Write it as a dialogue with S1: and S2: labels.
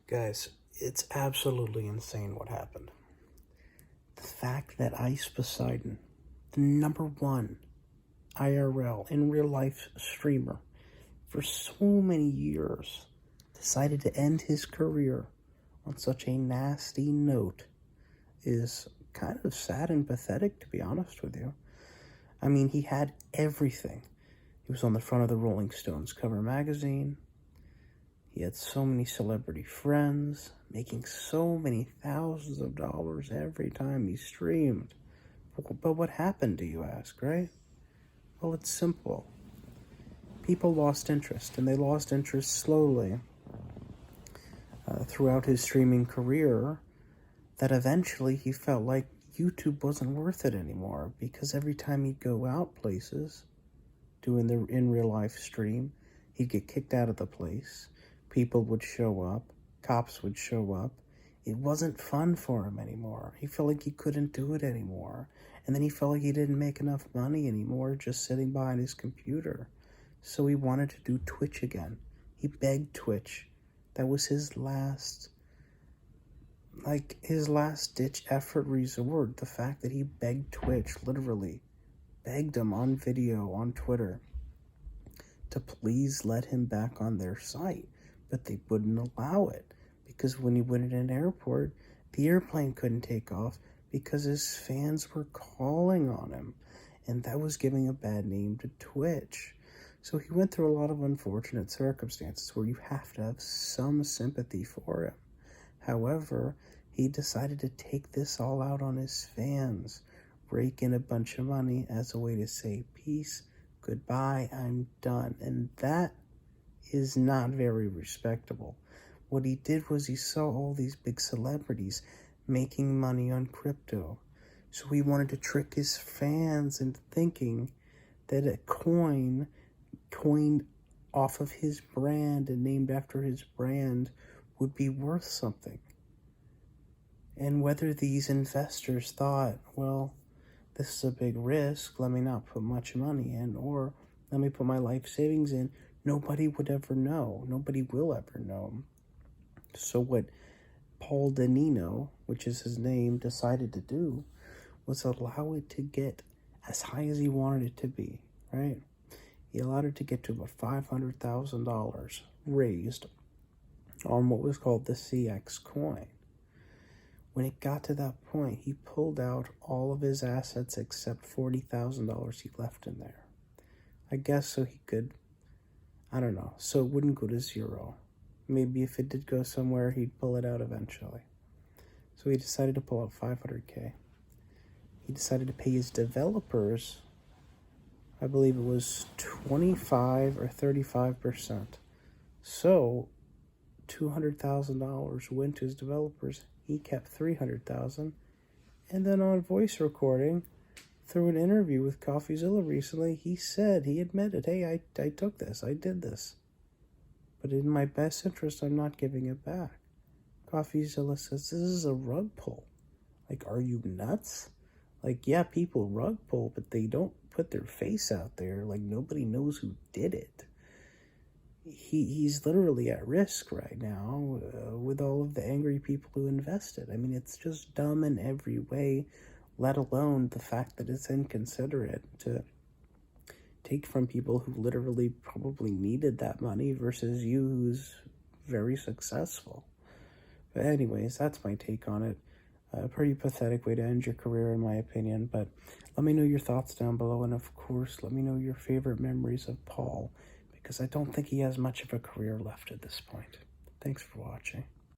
S1: Guys, it's absolutely insane what happened. The fact that Ice Poseidon, the #1 IRL in real life streamer for so many years, decided to end his career on such a nasty note is kind of sad and pathetic, to be honest with you. I mean, he had everything. He was on the front of the Rolling Stones cover magazine. He had so many celebrity friends, making so many thousands of dollars every time he streamed. But what happened, do you ask, right? Well, it's simple. People lost interest, and they lost interest slowly throughout his streaming career, that eventually he felt like YouTube wasn't worth it anymore, because every time he'd go out places, doing the in real life stream, he'd get kicked out of the place. People would show up, cops would show up. It wasn't fun for him anymore. He felt like he couldn't do it anymore. And then he felt like he didn't make enough money anymore just sitting behind his computer. So he wanted to do Twitch again. He begged Twitch. That was his last ditch effort resort. The fact that he begged Twitch, literally begged them on video, on Twitter, to please let him back on their site. But they wouldn't allow it, because when he went in an airport, the airplane couldn't take off because his fans were calling on him, and that was giving a bad name to Twitch. So he went through a lot of unfortunate circumstances where you have to have some sympathy for him. However, he decided to take this all out on his fans, rake in a bunch of money as a way to say, peace, goodbye, I'm done. And that is not very respectable. What he did was he saw all these big celebrities making money on crypto. So he wanted to trick his fans into thinking that a coin coined off of his brand and named after his brand would be worth something. And whether these investors thought, well, this is a big risk, let me not put much money in, or let me put my life savings in, nobody would ever know. Nobody will ever know. So what Paul Danino, which is his name, decided to do was allow it to get as high as he wanted it to be, right? He allowed it to get to about $500,000 raised on what was called the CX coin. When it got to that point, he pulled out all of his assets except $40,000 he left in there. I guess so he could, I don't know, so it wouldn't go to zero. Maybe if it did go somewhere, he'd pull it out eventually. So he decided to pull out $500K. He decided to pay his developers, I believe it was 25 or 35%. So $200,000 went to his developers. He kept $300,000. And then on voice recording, through an interview with CoffeeZilla recently, he admitted, hey, I took this, I did this. But in my best interest, I'm not giving it back. CoffeeZilla says, this is a rug pull. Like, are you nuts? Like, yeah, people rug pull, but they don't put their face out there. Like, nobody knows who did it. He's literally at risk right now with all of the angry people who invested. I mean, it's just dumb in every way, let alone the fact that it's inconsiderate to take from people who literally probably needed that money versus you who's very successful. But anyways, that's my take on it. A pretty pathetic way to end your career, in my opinion. But let me know your thoughts down below. And of course, let me know your favorite memories of Paul, because I don't think he has much of a career left at this point. Thanks for watching.